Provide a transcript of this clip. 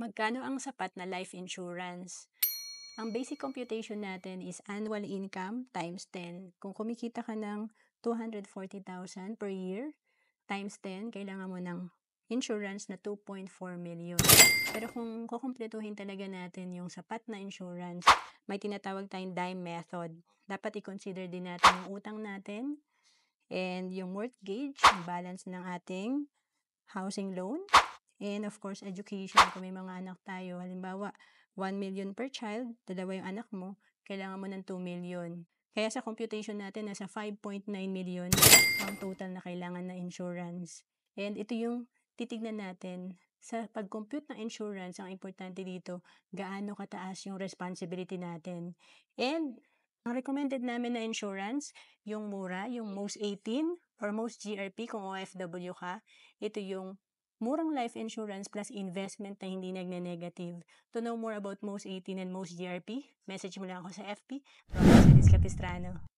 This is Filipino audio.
Magkano ang sapat na life insurance? Ang basic computation natin is annual income times 10. Kung kumikita ka ng 240,000 per year, times 10, kailangan mo ng insurance na 2.4 million. Pero kung kukumpletuhin talaga natin yung sapat na insurance, may tinatawag tayong dime method. Dapat i-consider din natin yung utang natin and yung mortgage, yung balance ng ating housing loan, and of course, education. Kung may mga anak tayo, halimbawa, 1 million per child, dalawa yung anak mo, kailangan mo ng 2 million. Kaya sa computation natin, nasa 5.9 million ang total na kailangan na insurance. And ito yung titignan natin. Sa pag-compute ng insurance, ang importante dito, gaano kataas yung responsibility natin. And ang recommended namin na insurance, yung mura, yung most 18 or most GRP kung OFW ka, ito yung murang life insurance plus investment na hindi nagne-negative. To know more about most 18 and most GRP, message mo lang ako sa FB, Robertson Capistrano.